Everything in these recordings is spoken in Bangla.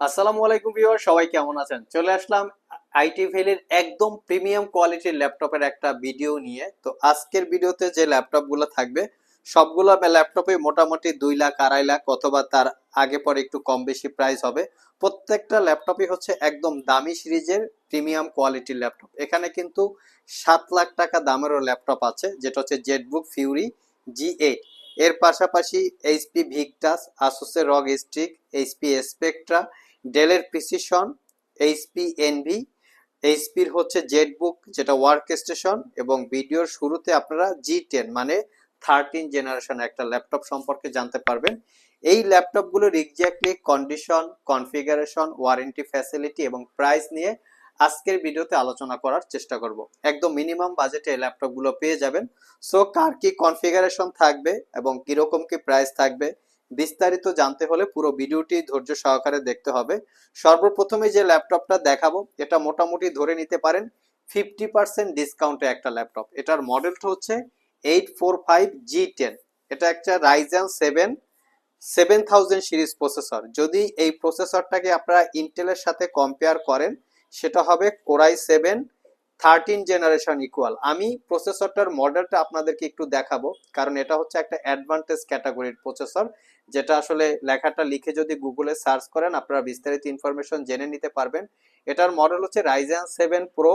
আসসালামু আলাইকুম ভিউয়ার, সবাই কেমন আছেন? চলে আসলাম আইটি ভ্যালির একদম প্রিমিয়াম কোয়ালিটির ল্যাপটপের একটা ভিডিও নিয়ে। তো আজকের ভিডিওতে যে ল্যাপটপগুলো থাকবে সবগুলো ল্যাপটপে মোটামুটি 2 লাখ 2.5 লাখ অথবা তার আগে পরে একটু কম বেশি প্রাইস হবে। প্রত্যেকটা ল্যাপটপই হচ্ছে একদম দামি সিরিজের প্রিমিয়াম কোয়ালিটির ল্যাপটপ। এখানে কিন্তু 7 লাখ টাকা দামেরও ল্যাপটপ আছে, যেটা হচ্ছে জেটবুক ফিউরি G8। এর পাশাপাশি এইচপি ভিক্টাস, আসুসের রগ স্ট্রিক, এইচপি স্পেকট্রা, ডেলের প্রিসিশন, এইচপি এনভি, এইচপির হচ্ছে জেটবুক যেটা ওয়ার্ক স্টেশন, এবং ভিডিওর শুরুতে আপনারা G10 মানে 13 জেনারেশন একটা ল্যাপটপ সম্পর্কে জানতে পারবেন। এই ল্যাপটপগুলোর exactly condition, configuration, warranty facility এবং প্রাইস নিয়ে আজকের ভিডিওতে আলোচনা করার চেষ্টা করব। একদম মিনিমাম বাজেটে এই ল্যাপটপগুলো পেয়ে যাবেন। সো কার কি কনফিগারেশন থাকবে এবং কিরকম কি প্রাইস থাকবে বিস্তারিত জানতে হলে পুরো ভিডিওটি ধৈর্য সহকারে দেখতে হবে। সর্বপ্রথমে যে ল্যাপটপটা দেখাবো এটা মোটামুটি ধরে নিতে পারেন 50% ডিসকাউন্টে একটা ল্যাপটপ। এটার মডেলটা হচ্ছে 845G10। এটা একটা রাইজেন 7000 সিরিজ প্রসেসর। যদি এই প্রসেসরটাকে আপনারা ইন্টেলের সাথে কম্পেয়ার করেন সেটা হবে কোরাই 7 13 জেনারেশন ইকুয়াল। আমি প্রসেসরটার মডেলটা আপনাদেরকে একটু দেখাবো, কারণ এটা হচ্ছে একটা অ্যাডভান্টেজ ক্যাটাগরির প্রসেসর, যেটা আসলে লেখাটা লিখে যদি গুগলে সার্চ করেন আপনারা বিস্তারিত ইনফরমেশন জেনে নিতে পারবেন। এটার মডেল হচ্ছে রাইজেন 7 প্রো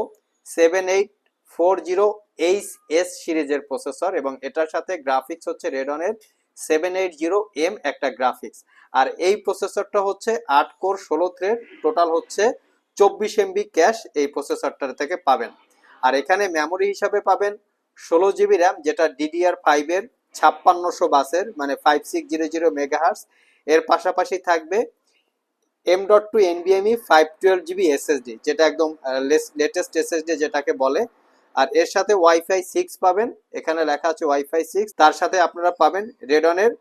7840H সিরিজের প্রসেসর, এবং এটার সাথে গ্রাফিক্স হচ্ছে রেডনের 780M একটা গ্রাফিক্স। আর এই প্রসেসরটা হচ্ছে 8 কোর 16 থ্রেড, টোটাল হচ্ছে 24 MB ক্যাশ এই প্রসেসরটার থেকে পাবেন। আর এখানে মেমোরি হিসাবে পাবেন 16 GB র্যাম, যেটা DDR5 এর 5600 বাসের মানে 5600 মেগাহার্স। এর পাশাপাশি থাকবে M.2 NVMe 512 GB SSD, যেটা একদম লেটেস্ট এসএসডি যেটাকে বলে। আর এর সাথে ওয়াইফাই 6 পাবেন, এখানে লেখা আছে ওয়াইফাই 6। তার সাথে আপনারা পাবেন রেডনের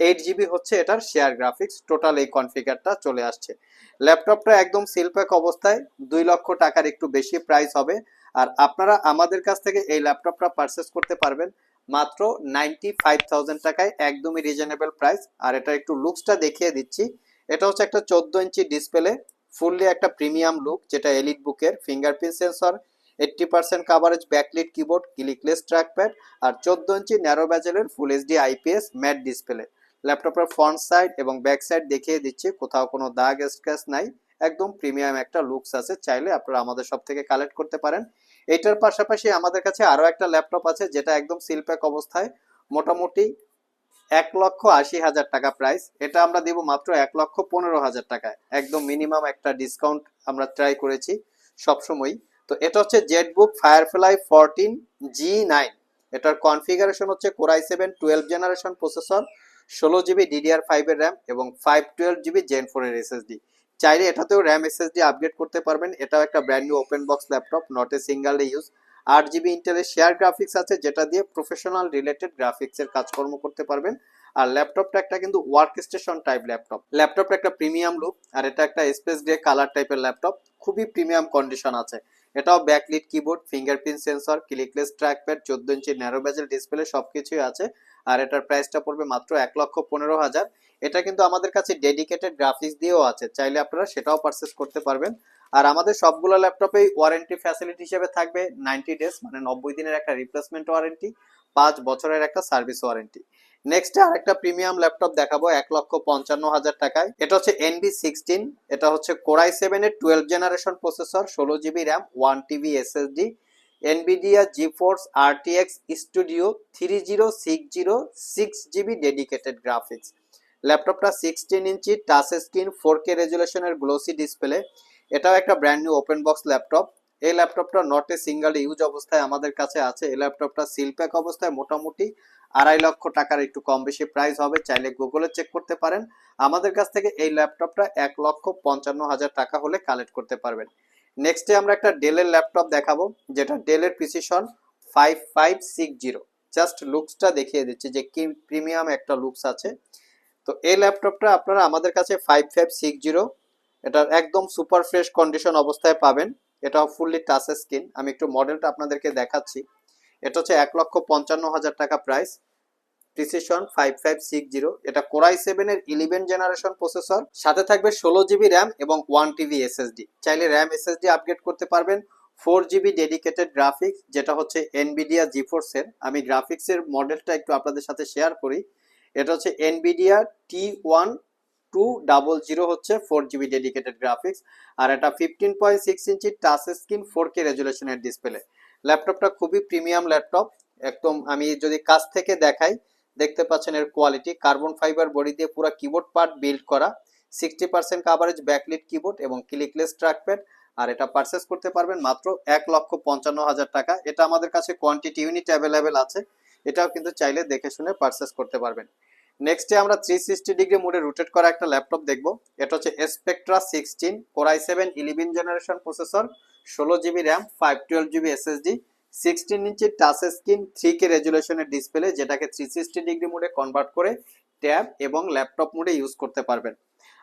8 GB হচ্ছে এটার শেয়ার গ্রাফিক্স। টোটাল এই কনফিগারটা চলে আসছে। ল্যাপটপটা একদম সিলপ্যাক অবস্থায় 2 লক্ষ টাকার একটু বেশি প্রাইস হবে। আর আপনারা আমাদের কাছ থেকে এই ল্যাপটপটা পারচেস করতে পারবেন মাত্র 95,000 টাকায়, একদমই রিজনেবল প্রাইস। আর এটা একটু লুকসটা দেখিয়ে দিচ্ছি। এটা হচ্ছে একটা 14 ইঞ্চি ডিসপ্লে, ফুললি একটা প্রিমিয়াম লুক, যেটা এলিট বুকের। Fingerprint sensor, 80% coverage backlit keyboard, clickless trackpad, আর 14 ইঞ্চি ন্যারো ব্যাজেলের full HD IPS matte display. ল্যাপটপের ফ্রন্ট সাইড এবং ব্যাক সাইড দেখিয়ে দিচ্ছি, কোথাও কোনো দাগ স্ক্র্যাচ নাই, একদম প্রিমিয়াম একটা লুকস আছে। চাইলে আপনারা আমাদের সব থেকে কালেক্ট করতে পারেন। এটার পাশাপাশি আমাদের কাছে আরো একটা ল্যাপটপ আছে যেটা একদম সিলপ্যাক অবস্থায়, মোটামুটি 1,80,000 টাকা প্রাইস। এটা আমরা দিব মাত্র 1,15,000 টাকায়, একদম মিনিমাম একটা ডিসকাউন্ট আমরা ট্রাই করেছি সবসময়। তো এটা হচ্ছে জেটবুক ফায়ারফ্লাই 14G9। এটার কনফিগারেশন হচ্ছে core i 7 12 generation processor, 16 GB DDR5 এর র্যাম এবং 512 GB Gen 4 এর এসএসডি। চাইলে এটাতেও র্যাম এসএসডি আপগ্রেড করতে পারবেন। এটাও একটা brand new open box laptop, not a single use. 8 GB ইন্টেলের শেয়ার গ্রাফিক্স আছে, যেটা দিয়ে প্রফেশনাল রিলেটেড গ্রাফিক্সের কাজকর্ম করতে পারবেন। আর ল্যাপটপটা একটা কিন্তু ওয়ার্ক স্টেশন টাইপ ল্যাপটপ। ল্যাপটপটা একটা প্রিমিয়াম লুক, আর এটা একটা স্পেস গ্রে কালার টাইপের ল্যাপটপ, খুবই প্রিমিয়াম কন্ডিশন আছে। এটাও backlit keyboard, fingerprint sensor, clickless trackpad, 14 inch narrow bezel display সবকিছুই আছে। আর এটার প্রাইসটা পড়বে মাত্র 1,15,000। এটা কিন্তু আমাদের কাছে ডেডিকেটেড গ্রাফিক্স দিয়েও আছে, চাইলে আপনারা সেটাও পারচেস করতে পারবেন। আর আমাদের সবগুলো ল্যাপটপেই ওয়ারেন্টি ফ্যাসিলিটি হিসেবে থাকবে 90 ডেজ মানে 90 দিনের একটা রিপ্লেসমেন্ট ওয়ারেন্টি, 5 বছরের একটা সার্ভিস ওয়ারেন্টি। নেক্সট আরেকটা প্রিমিয়াম ল্যাপটপ দেখাবো 1,55,000 টাকায়। এটা হচ্ছে NB16। এটা হচ্ছে কোরাই 7 এর 12 generation processor, 16 GB RAM, 1 TB SSD, NVIDIA GeForce RTX Studio 3060 6 GB dedicated graphics. ল্যাপটপটা 16 ইঞ্চি টাচ স্ক্রিন 4K রেজুলেশনের গ্লোসি ডিসপ্লে। এটাও একটা brand new open box laptop. এই ল্যাপটপটা নট এ সিঙ্গেল ইউজ অবস্থায় আমাদের কাছে আছে। এই ল্যাপটপটা সিলপ্যাক অবস্থায় মোটামুটি 2.5 লক্ষ টাকার একটু কম বেশি প্রাইস হবে, চাইলে গুগলে চেক করতে পারেন। আমাদের কাছ থেকে এই ল্যাপটপটা 1,55,000 টাকা হলে কালেক্ট করতে পারবেন। নেক্সটে আমরা একটা ডেলের ল্যাপটপ দেখাবো, যেটা ডেলের প্রিসিশন 5560। জাস্ট লুকসটা দেখিয়ে দিচ্ছি যে কি প্রিমিয়াম একটা লুকস আছে। তো এই ল্যাপটপটা আপনারা আমাদের কাছে 5560, এটা একদম সুপার ফ্রেশ কন্ডিশন অবস্থায় পাবেন। এটাও ফুললি টাচ স্ক্রিন। আমি একটু মডেলটা আপনাদেরকে দেখাচ্ছি। এটা হচ্ছে 1,55,000 টাকা প্রাইস। প্রিসিশন 5560, এটা কোরাই 7 এর 11 জেনারেশন প্রসেসর, সাথে থাকবে 16 জিবি র্যাম এবং 1 TB এসএসডি। চাইলে র্যাম এসএসডি আপগ্রেড করতে পারবেন। 4 জিবি ডেডিকেটেড গ্রাফিক্স, যেটা হচ্ছে এনভিডিয়া জিফোর্স এর। আমি গ্রাফিক্সের মডেলটা একটু আপনাদের সাথে শেয়ার করি। এটা হচ্ছে এনভিডিয়া T1200, হচ্ছে 4 জিবি ডেডিকেটেড গ্রাফিক্স, আর এটা 15.6 ইঞ্চি টাচ স্ক্রিন 4K রেজুলেশনের ডিসপ্লে। ল্যাপটপটা খুবই প্রিমিয়াম ল্যাপটপ, একদম আমি যদি কাছ থেকে দেখাই, দেখতে পাচ্ছেন এর কোয়ালিটি। কার্বন ফাইবার বডি দিয়ে পুরো কিবোর্ড পার্ট বিল্ড করা, 60% কাভারেজ ব্যাকলিট কিবোর্ড এবং ক্লিকলেস ট্র্যাকপ্যাড। আর এটা পারচেস করতে পারবেন মাত্র 1,55,000 টাকা। এটা আমাদের কাছে কোয়ান্টিটি ইউনিট অ্যাভেলেবেল আছে, এটাও কিন্তু চাইলে দেখে শুনে পারচেস করতে পারবেন। নেক্সটে আমরা 360 ডিগ্রি মোডে রোটেট করা একটা ল্যাপটপ দেখবো। এটা হচ্ছে Spectre 16 core i 7 11 generation processor, 16 GB RAM, 512 GB SSD, 16 inch touch screen 3K রেজুলেশনের ডিসপ্লে, যেটাকে 360 ডিগ্রি মোডে কনভার্ট করে ট্যাব এবং ল্যাপটপ মোডে ইউজ করতে পারবেন।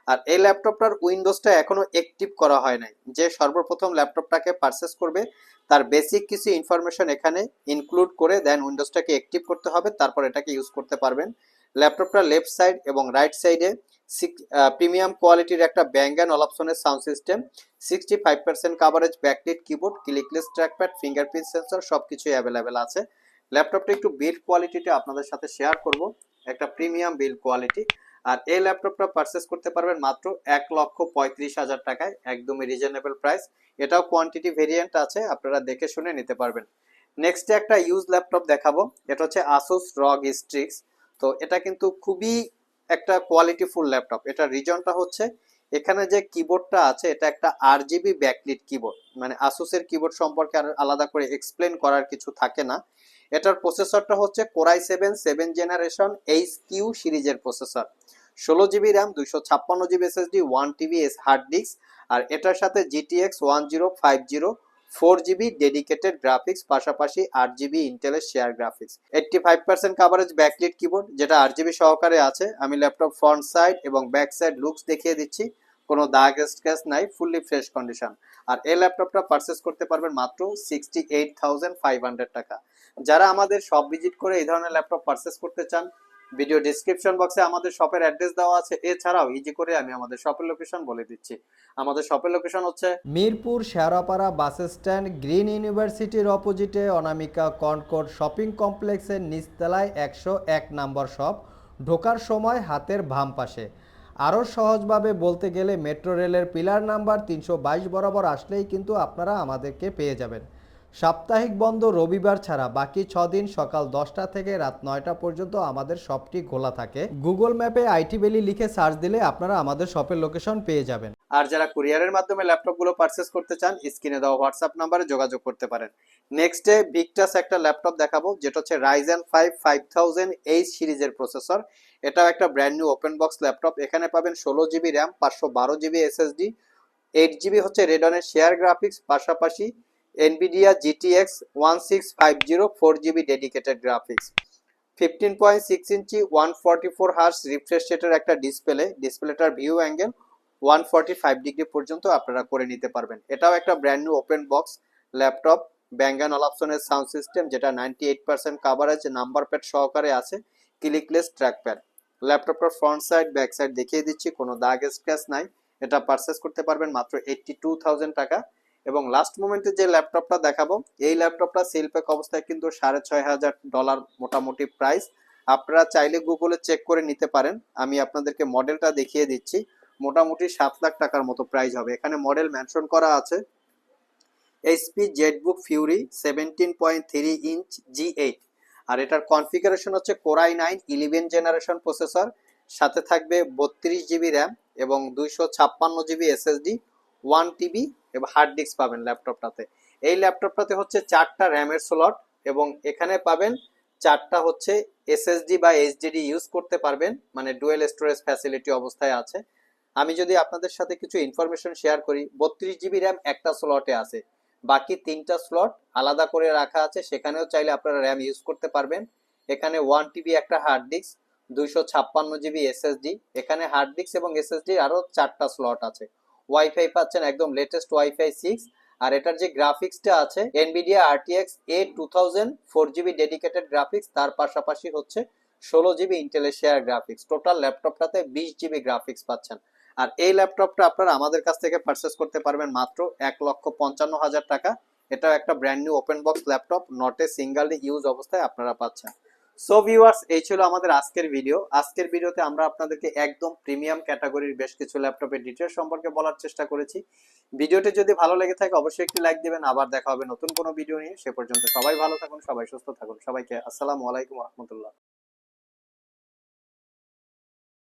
আর এই ল্যাপটপটার উইন্ডোজটা এখনো অ্যাক্টিভ করা হয় নাই। যে সর্বপ্রথম ল্যাপটপটাকে পারচেস করবে তার বেসিক কিছু ইনফরমেশন এখানে ইনক্লুড করে দেন উইন্ডোজটাকে অ্যাক্টিভ করতে হবে, তারপর এটাকে ইউজ করতে পারবেন। ল্যাপটপটার লেফট সাইড এবং রাইট সাইডে প্রিমিয়াম কোয়ালিটির একটা ব্যাং অ্যান্ড অলাপসনের sound system, 65% coverage backlit keyboard, clickless trackpad, fingerprint sensor সবকিছুই অ্যাভেলেবেল আছে। ল্যাপটপটা একটু বিল্ড কোয়ালিটিটা আপনাদের সাথে শেয়ার করব, একটা প্রিমিয়াম বিল্ড কোয়ালিটি। আর এই ল্যাপটপটা পারচেস করতে পারবেন মাত্র 1,35,000 টাকায়, একদমই রিজনেবল প্রাইস। এটাও কোয়ান্টিটি ভেরিয়েন্ট আছে, আপনারা দেখে শুনে নিতে পারবেন। নেক্সট একটা ইউজ ল্যাপটপ দেখাবো, এটা হচ্ছে আসুস রগ স্ট্রিক্স। তো এটা কিন্তু খুবই একটা কোয়ালিটিফুল ল্যাপটপ। এটা রিজনটা হচ্ছে এখানে যে কিবোর্ডটা আছে এটা একটা RGB ব্যাকলিট কিবোর্ড, মানে আসুসের কিবোর্ড সম্পর্কে আর আলাদা করে এক্সপ্লেন করার কিছু থাকে না। এটার প্রসেসরটা হচ্ছে কোরাই 7 জেনারেশন HQ সিরিজের processor, 16 GB RAM, 256 GB SSD, 1 TB hard disk. আর এটার সাথে GTX 1050 4 জিবি ডেডিকেটেড গ্রাফিক্স, পাশাপাশি 8 জিবি ইন্টেলের share graphics, 85% coverage backlit keyboard, যেটা 8 জিবি সহকারে আছে। আমি ল্যাপটপ ফ্রন্ট সাইড এবং ব্যাক সাইড লুকস দেখিয়ে দিচ্ছি, কোনো দাগ স্ক্র্যাচ নাই, ফুললি ফ্রেশ কন্ডিশন। আর এই ল্যাপটপটা পারচেস করতে পারবেন মাত্র 68,500 টাকা। যারা আমাদের শপ ভিজিট করে এই ধরনের ল্যাপটপ পারচেস করতে চান, ভিডিও ডেসক্রিপশন বক্সে আমাদের শপের অ্যাড্রেস দেওয়া আছে। এছাড়াও ইজি করে আমি আমাদের শপের লোকেশন বলে দিচ্ছি। আমাদের শপের লোকেশন হচ্ছে Mirpur Shewrapara bus stand, green ইউনিভার্সিটির অপোজিটে অনামিকা কনকর্ড শপিং কমপ্লেক্সের নিচতলায় 101 নম্বর শপ। ঢোকার সময় হাতের বাম পাশে। আরও সহজভাবে বলতে গেলে মেট্রো রেলের পিলার নাম্বার 322 বরাবর আসলেই কিন্তু আপনারা আমাদেরকে পেয়ে যাবেন। সাপ্তাহিক বন্ধ রবিবার ছাড়া বাকি 6 দিন সকাল 10টা থেকে রাত 9টা পর্যন্ত আমাদের শপটি খোলা থাকে। গুগল ম্যাপে আইটি ভ্যালি লিখে সার্চ দিলে আপনারা আমাদের শপের লোকেশন পেয়ে যাবেন। আর যারা কুরিয়ারের মাধ্যমে ল্যাপটপগুলো পারচেস করতে চান, স্ক্রিনে দেওয়া হোয়াটসঅ্যাপ নাম্বারে যোগাযোগ করতে পারেন। নেক্সটে ভিক্টাস একটা ল্যাপটপ দেখাবো, যেটা হচ্ছে রাইজেন 5 5000H সিরিজের প্রসেসর। এটাও একটা brand new open box laptop. এখানে পাবেন 16 GB RAM, 512 GB SSD, 8 GB হচ্ছে রেডনের শেয়ার গ্রাফিক্স, পাশাপাশি Nvidia GTX 1650 4 GB dedicated graphics, 15.6 ইঞ্চি 144 হার্স রিফ্রেশ রেটের একটা ডিসপ্লেটার ভিউ অ্যাঙ্গেল 145 ডিগ্রি পর্যন্ত আপনারা করে নিতে পারবেন। এটাও একটা brand new open box laptop, Bang and অলাপসনের সাউন্ড সিস্টেম, যেটা 98% কাভারেজ নাম্বার প্যাড সহকারে আছে, ক্লিকলেস ট্র্যাকপ্যাড। ল্যাপটপটার ফ্রন্ট সাইড ব্যাক সাইড দেখিয়ে দিচ্ছি, কোনো দাগ স্ক্র্যাচ নাই। এটা পারচেস করতে পারবেন মাত্র 82,000 টাকা। এবং লাস্ট মোমেন্টে যে ল্যাপটপটা দেখাবো, এই ল্যাপটপটা সেল প্যাক অবস্থায় কিন্তু $6,500 মোটামুটি প্রাইস। আপনারা চাইলে গুগলে চেক করে নিতে পারেন। আমি আপনাদেরকে মডেলটা দেখিয়ে দিচ্ছি, মোটামুটি 7 লাখ টাকার মতো প্রাইস হবে। এখানে মডেল মেনশন করা আছে HP Jetbook Fury 17.3 inch G8। আর এটার কনফিগারেশন হচ্ছে কোরাই 9 11 জেনারেশন প্রসেসর, সাথে থাকবে 32 জিবি র্যাম এবং 256 জিবি এসএসডি, 1 TB এবং হার্ড ডিস্ক পাবেন ল্যাপটপটাতে। এই ল্যাপটপটাতে হচ্ছে 4টা র্যামের স্লট এবং এখানে পাবেন 4টা হচ্ছে এসএসডি বা এইচডিডি ইউজ করতে পারবেন, মানে ডুয়েল স্টোরেজ ফ্যাসিলিটি অবস্থায় আছে। আমি যদি আপনাদের সাথে কিছু ইনফরমেশন শেয়ার করি, 32 জিবি র্যাম একটা স্লটে আছে, বাকি 3টা স্লট আলাদা করে রাখা আছে, সেখানেও চাইলে আপনারা র্যাম ইউজ করতে পারবেন। এখানে 1 TB একটা হার্ড ডিস্ক, 256 জিবি এসএসডি, এখানে হার্ড ডিস্ক এবং এসএসডি আরো 4টা স্লট আছে। ওয়াইফাই পাচ্ছেন একদম লেটেস্ট ওয়াইফাই 6। আর এটার যে গ্রাফিক্সটা আছে Nvidia RTX A2000 4 GB dedicated graphics, তার পাশাপাশি হচ্ছে 16 জিবি ইন্টেলের শেয়ার গ্রাফিক্স, টোটাল ল্যাপটপটাতে 20 জিবি গ্রাফিক্স পাচ্ছেন। আর এই ল্যাপটপটা আপনারা আমাদের কাছ থেকে পারচেস করতে পারবেন মাত্র 1,55,000 টাকা। এটাও একটা brand new open box laptop, not a single use অবস্থায় আপনারা পাচ্ছেন। সো ভিউয়ার্স, এই ছিল আমাদের আজকের ভিডিও। আজকের ভিডিওতে আমরা আপনাদেরকে একদম প্রিমিয়াম ক্যাটাগরির বেশ কিছু ল্যাপটপের ডিটেলস সম্পর্কে বলার চেষ্টা করেছি। ভিডিওটি যদি ভালো লেগে থাকে অবশ্যই একটি লাইক দিবেন। আবার দেখা হবে নতুন কোনো ভিডিও নিয়ে। সে পর্যন্ত সবাই ভালো থাকুন, সবাই সুস্থ থাকুন। সবাইকে আসসালামু আলাইকুম রহমতুল্লাহ।